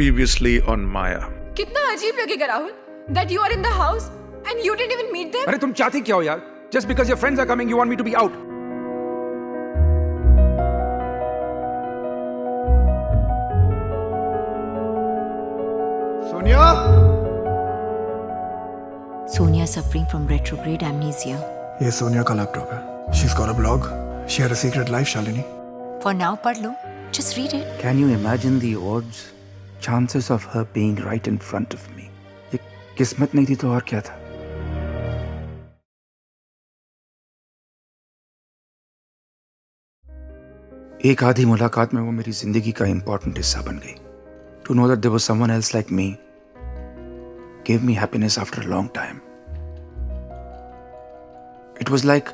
Previously on Maya. कितना अजीब लगेगा Rahul that you are in the house and you didn't even meet them. अरे तुम चाहती क्या हो यार? Just because your friends are coming, you want me to be out? Sonia? Sonia suffering from retrograde amnesia. ये सोनिया का लैपटॉप है. She's got a blog. She had a secret life, Shalini. For now, पढ़ लो. Just read it. Can you imagine the odds, chances of her being right in front of me? ये किस्मत नहीं थी तो और क्या था? एक आधी मुलाकात में वो मेरी जिंदगी का इंपॉर्टेंट हिस्सा बन गई. To know that there was someone else like me gave me happiness after a long time. It was like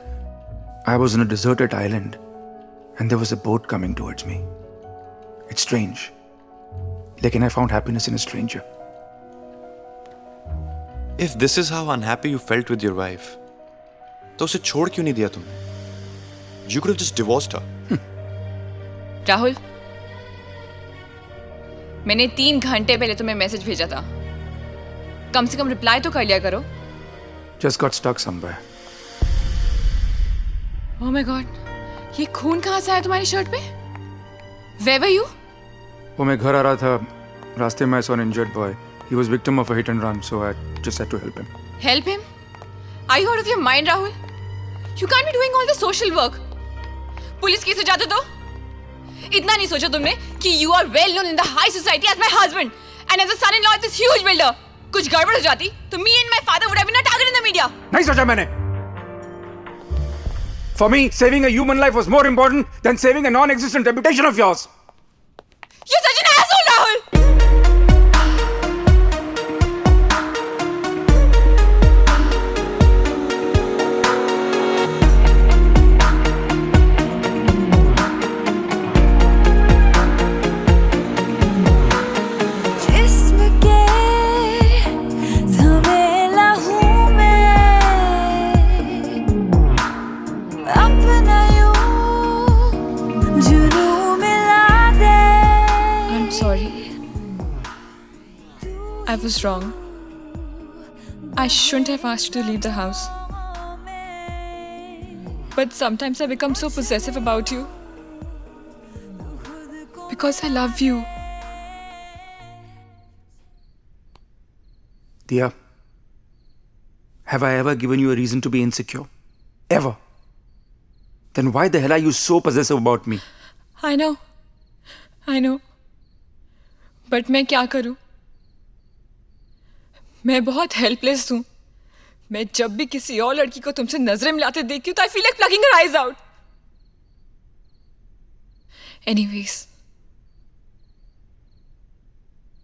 I was on a deserted island and there was a boat coming towards me. It's strange. Lekin I found happiness in a stranger. If this is how unhappy you felt with your wife, तो उसे छोड़ क्यों नहीं दिया तुमने? You could have just divorced her. Rahul, मैंने 3 घंटे पहले तुम्हें मैसेज भेजा था. कम से कम रिप्लाई तो कर लिया करो. Just got stuck somewhere. Oh my God, ये खून कहाँ से आया तुम्हारी शर्ट पे? Where were you? वो मैं घर आ रहा था, रास्ते में I saw an injured boy. He was victim of a hit and run, so I just had to help him. Help him? Are you out of your mind, Rahul? You can't be doing all the social work. Police case हो जाते तो? इतना नहीं सोचा तुमने कि you are well known in the high society as my husband and as a son-in-law of this huge builder. कुछ गड़बड़ हो जाती तो me and my father would have been a target in the media. नहीं सोचा मैंने. For me, saving a human life was more important than saving a non-existent reputation of yours. You're such an asshole, Rahul. I was wrong. I shouldn't have asked you to leave the house. But sometimes I become so possessive about you. Because I love you. Diya, have I ever given you a reason to be insecure? Ever? Then why the hell are you so possessive about me? I know. But मैं क्या करूं? मैं बहुत helpless हूं. मैं जब भी किसी और लड़की को तुमसे नजरें मिलाते देखती हूं तो I feel like plucking her eyes out. Anyways,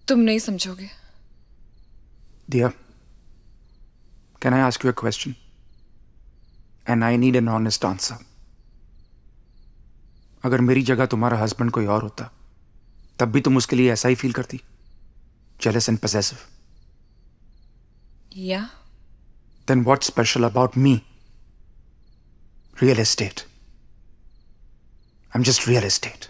तुम नहीं समझोगे. Diya, can I ask you a question? And I need an honest answer. अगर मेरी जगह तुम्हारा हस्बैंड कोई और होता, तब भी तुम उसके लिए ऐसा ही फील करती? Jealous and possessive? Yeah. Then what's special about me? Real estate. I'm just real estate.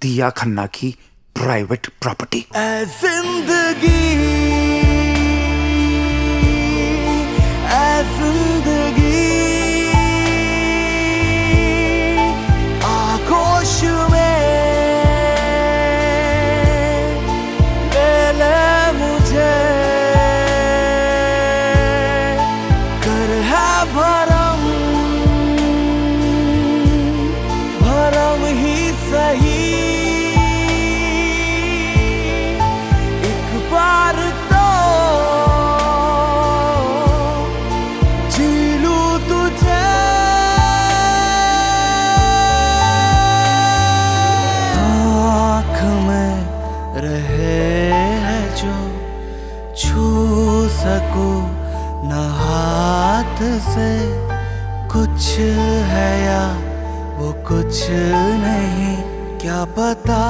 दिया खन्ना की private property. जिंदगी आगोश में ले ले मुझे, कर है भरम भरम ही सही. एक बार तो जी लूं तुझे. आँख में रहे है जो छू सकूं न हाथ से. कुछ है या वो कुछ नहीं, क्या पता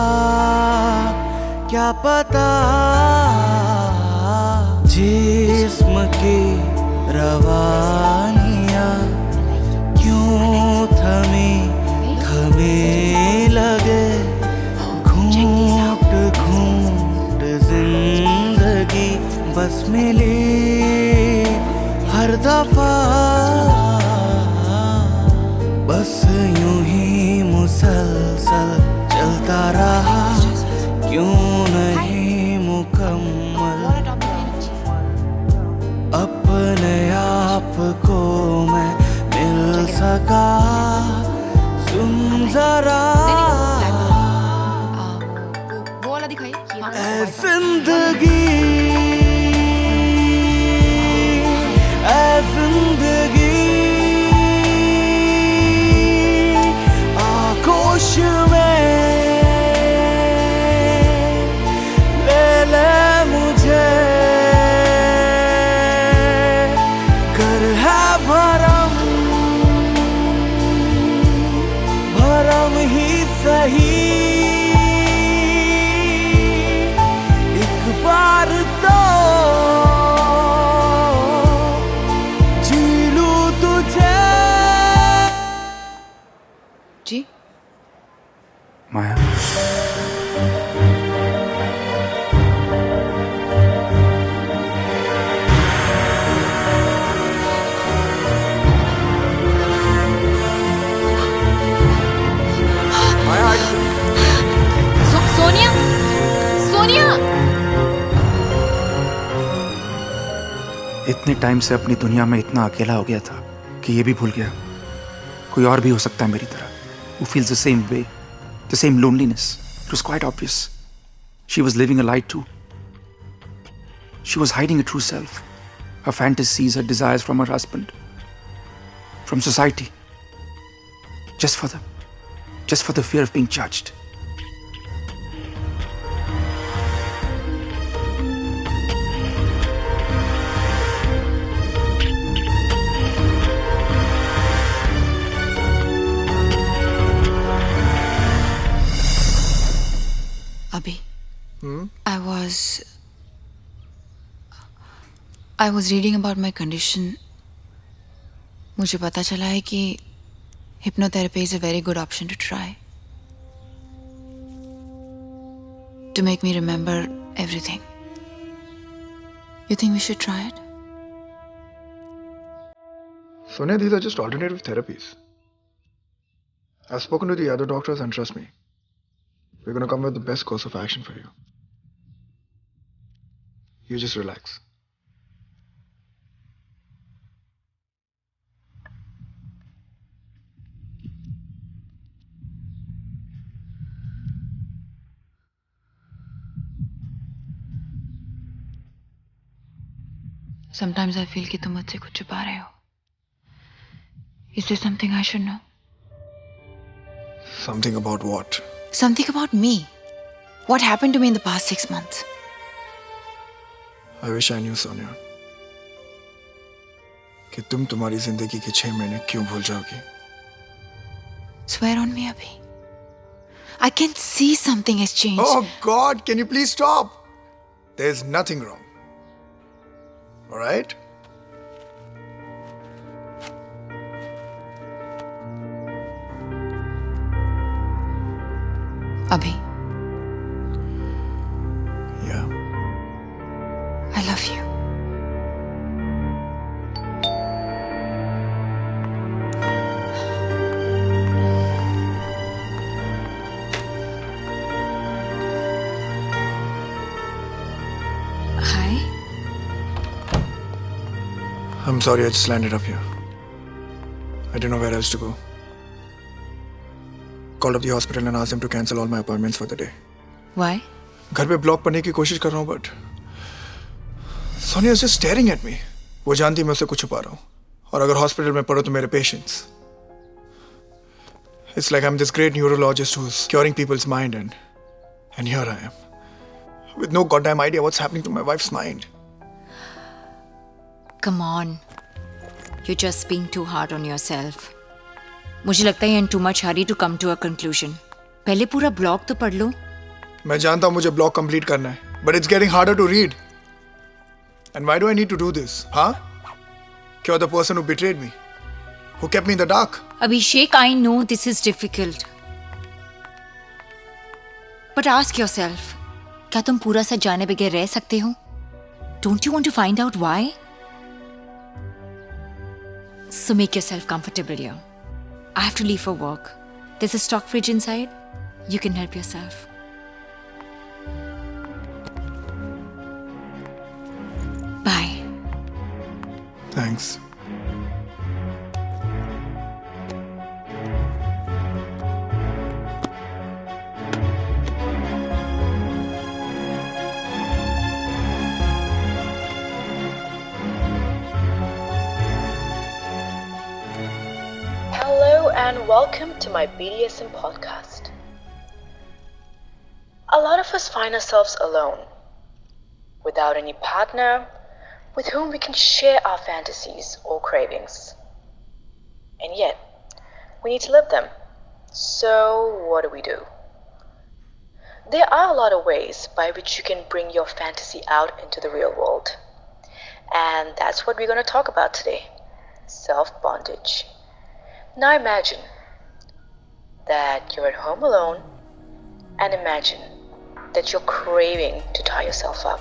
जिस्म की रवानियाँ क्यों थमी लगे. घूट सांस मिली हर दफा बस यूं ही मुसलसल चलता रहा क्यों नहीं मुकम्मल अपने आप को मैं मिल सका सुन जरा वो वाला दिखाइए ऐ जिंदगी ऐ जिंदगी आगोश में ले ले मुझे कर है भरम भरम ही सही एक बार तो जी लूं तुझे जी माया, सोनिया सोनिया इतने टाइम से अपनी दुनिया में इतना अकेला हो गया था कि ये भी भूल गया कोई और भी हो सकता है मेरी तरह, who feels the same way, the same loneliness. It was quite obvious. She was living a lie too. She was hiding her true self, her fantasies, her desires from her husband, from society, just for the fear of being judged. Abhi, I was reading about my condition. मुझे पता चला है कि hypnotherapy is a very good option to try. To make me remember everything. You think we should try it? Sonia, these are just alternative therapies. I've spoken to the other doctors and trust me, we're going to come with the best course of action for you. You just relax. Sometimes I feel कि तुम मुझसे कुछ छुपा रहे हो. Is there something I should know? Something about what? Something about me. What happened to me in the past 6 months? I wish I knew, Sonia, कि तुम तुम्हारी जिंदगी के 6 महीने क्यों भूल जाओगी. Swear on me, Abhi. I can see something has changed. Oh God, can you please stop? There's nothing wrong. All right? Abhi, Yeah. I love you. Hi. I'm sorry, I just landed up here. I didn't know where else to go. Called up the hospital and asked them to cancel all my appointments for the day. Why? घर पे block पढ़ने की कोशिश कर रहा हूँ but Sonia just staring at me. वो जानती मैं उससे कुछ छुपा रहा हूँ और अगर हॉस्पिटल में पढ़ो तो मेरे patients. It's like I'm this great neurologist who's curing people's mind and here I am with no goddamn idea what's happening to my wife's mind. Come on. You're just being too hard on yourself. मुझे लगता है you're in too much hurry to come to a conclusion. पहले पूरा blog तो पढ़ लो. मैं जानता हूँ मुझे ब्लॉग कंप्लीट करना है but it's getting harder to read. And why do I need to do this? Huh? You're the person who betrayed me, who kept me in the dark. Abhishek, I know this is difficult. But ask yourself, क्या तुम पूरा सच जाने बगैर रह सकते हो? Don't you want to find out why? So make yourself comfortable here. I have to leave for work. There's a stock fridge inside. You can help yourself. Bye. Thanks. Hello and welcome to my BDSM podcast. A lot of us find ourselves alone, without any partner with whom we can share our fantasies or cravings. And yet, we need to live them. So, what do? There are a lot of ways by which you can bring your fantasy out into the real world. And that's what we're going to talk about today: self-bondage. Now imagine that you're at home alone, and imagine that you're craving to tie yourself up.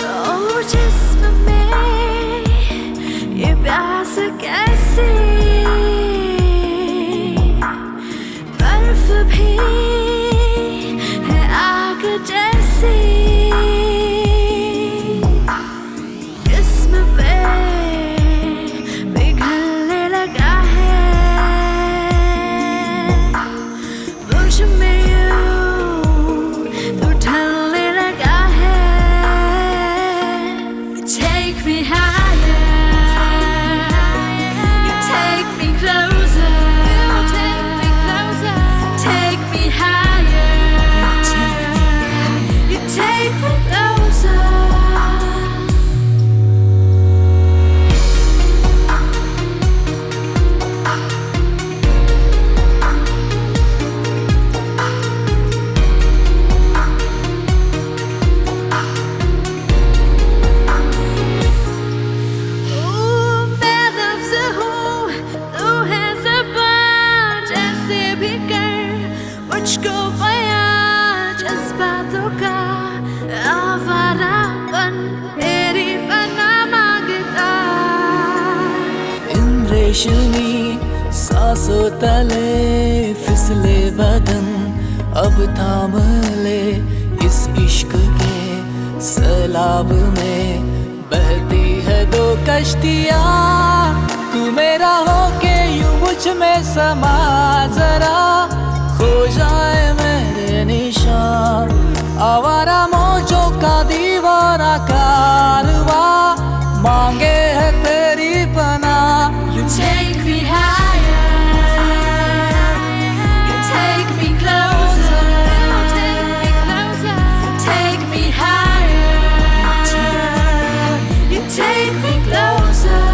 ओ जिस्म में ये प्यास कैसी, बर्फ भी है आग जैसी, जिस्म पे पिघलने लगा है, मुझ में यूं तो ढलने लगा है. Take me higher, you take me closer, take me higher, you take me closer. मैं लफ्ज़ हूँ, तू है ज़बान, जैसे भी कर मुझको बयां जज़्बातों का आवारापन तेरी पनाह मांगता. इन रेशमी सांसों तले फिसले बदन, अब थाम ले इस इश्क के सैलाब में. बहती है दो कश्तियाँ, तू मेरा होके यूं मुझ में समा जरा, खो जाए मेरे निशान. आवारा मौजों का दीवाना कारवा, मांगे है तेरी पनाह. You take me higher, you take me closer, take me higher, you take me closer.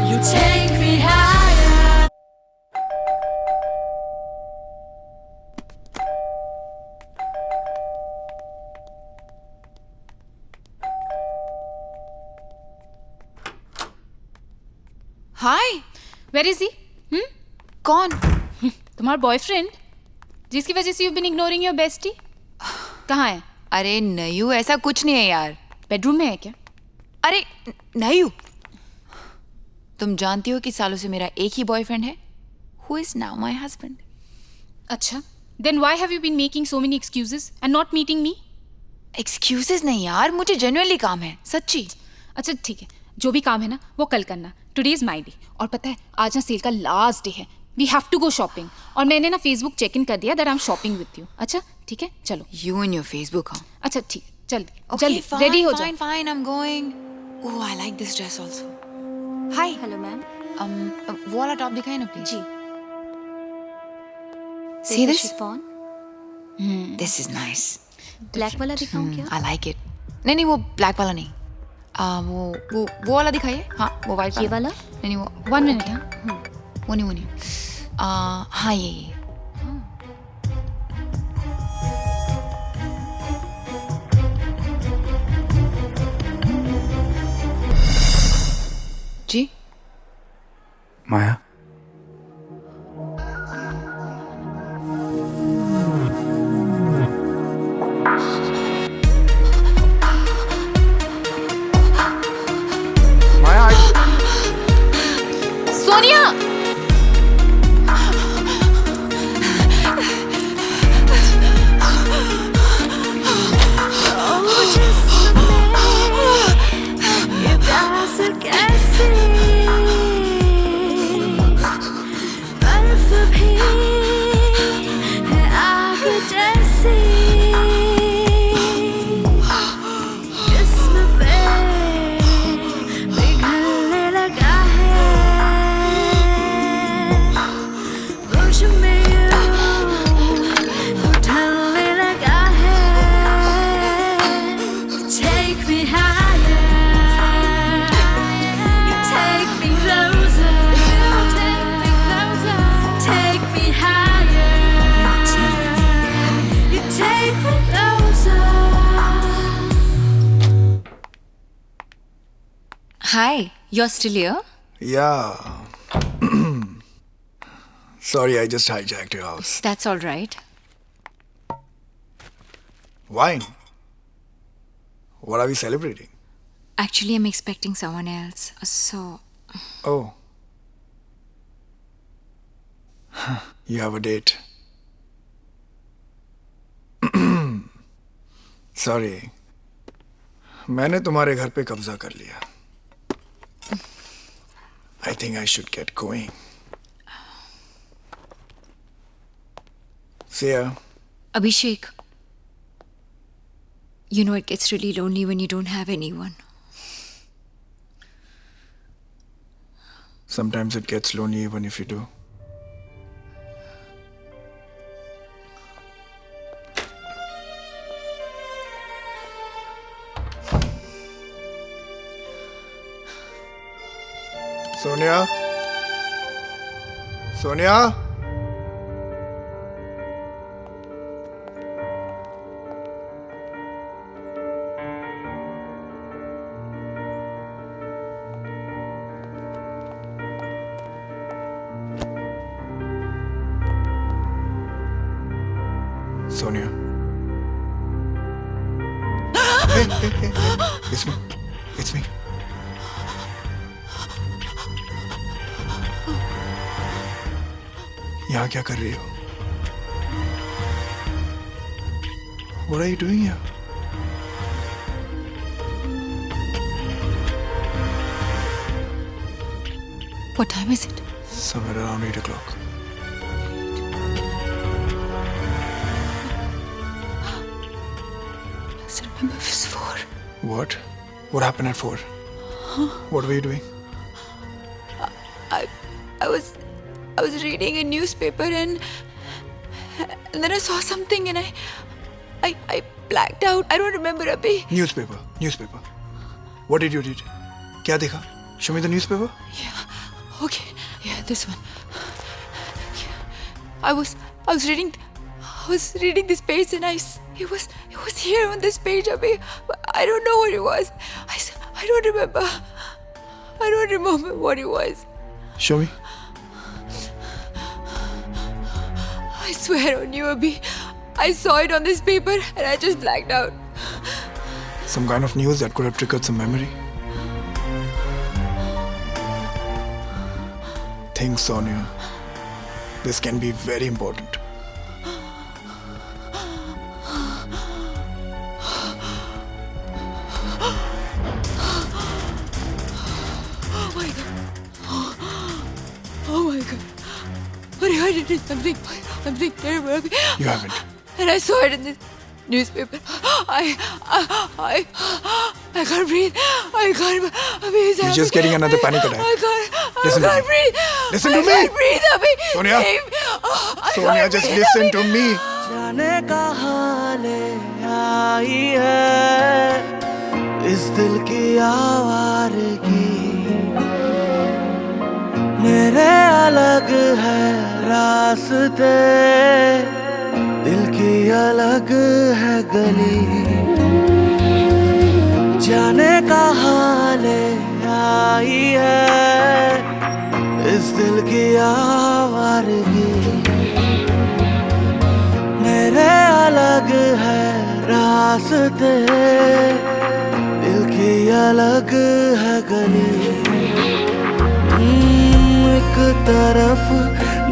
You take me higher. Hi, where is he? कौन? तुम्हारा बॉयफ्रेंड जिसकी वजह से you been ignoring your bestie? कहाँ है? अरे नयू, ऐसा कुछ नहीं है यार. बेडरूम में है क्या? अरे नयू, तुम जानती हो कि सालों से मेरा एक ही बॉयफ्रेंड है, who is now my husband. अच्छा, then why have you been making so many excuses and not meeting me? Excuses नहीं यार, मुझे जेन्युइनली काम है, सच्ची. अच्छा ठीक है, जो भी काम है ना वो कल करना. Today is my day. और पता है आज ना सेल का लास्ट डे है. We have to go shopping. और मैंने ना फेसबुक चेक इन कर दिया that I am shopping with you. अच्छा ठीक है, चलो. You and your Facebook. हाँ, अच्छा ठीक है, जल्दी जल्दी रेडी हो जाओ. Fine, fine, I'm going. Oh, I like this dress also. Hi. Hello ma'am. वो वाला टॉप दिखाए ना प्लीज. जी. See this? Chiffon. This is nice. Black वाला दिखाऊं क्या? I like it. नहीं वो ब्लैक वाला नहीं, वो वाला दिखाइए. हाँ, वो वाइट ये वाला? नहीं वो 1 मिनट. हाँ, वो नहीं. हाँ ये. जी. माया, Sonia. Hi, you're still here? Yeah. Sorry, I just hijacked your house. That's all right. Wine? What are we celebrating? Actually, I'm expecting someone else. So, Oh. You have a date. Sorry. मैंने तुम्हारे घर पे कब्जा कर लिया. I think I should get going. See ya. Abhishek, you know it gets really lonely when you don't have anyone. Sometimes it gets lonely even if you do. Sonia? Sonia? Sonia. Hey. It's me. It's me. यहाँ क्या कर रही हो? What are you doing here? What time is it? Somewhere around 8 o'clock. I remember it was 4. What? What happened at 4? What were you doing? I was reading a newspaper and then I saw something and I blacked out. I don't remember, Abhi. Newspaper. What did you read? क्या देखा? Show me the newspaper. Yeah. Okay. Yeah, this one. Yeah. I was reading this page and it was here on this page, Abhi. I don't know what it was. I don't remember. I don't remember what it was. Show me. I swear on you, Abhi. I saw it on this paper and I just blacked out. Some kind of news that could have triggered some memory. Think, Sonia. This can be very important. Oh my god. What I did something terrible. You haven't. And I saw it in this newspaper. I can't breathe. I can't. Abhi, You're just getting another panic attack. I can't Listen to me. breathe. Listen to I me. can't breathe, Abhi. Sonia. I Sonia, can't just breathe, listen Abhi. to me. जाने कहाँ ले आई है इस दिल की आवारगी, मेरे अलग है रास्ते, दिल की अलग है गली, जाने कहाँ ले आई है इस दिल की आवारगी, मेरे अलग है रास्ते, दिल की अलग है गली। एक तरफ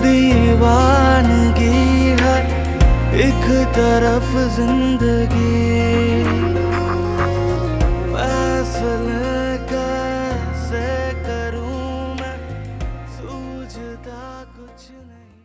दीवानगी है, एक तरफ जिंदगी, फैसले कैसे करूं मैं, सूझता कुछ नहीं।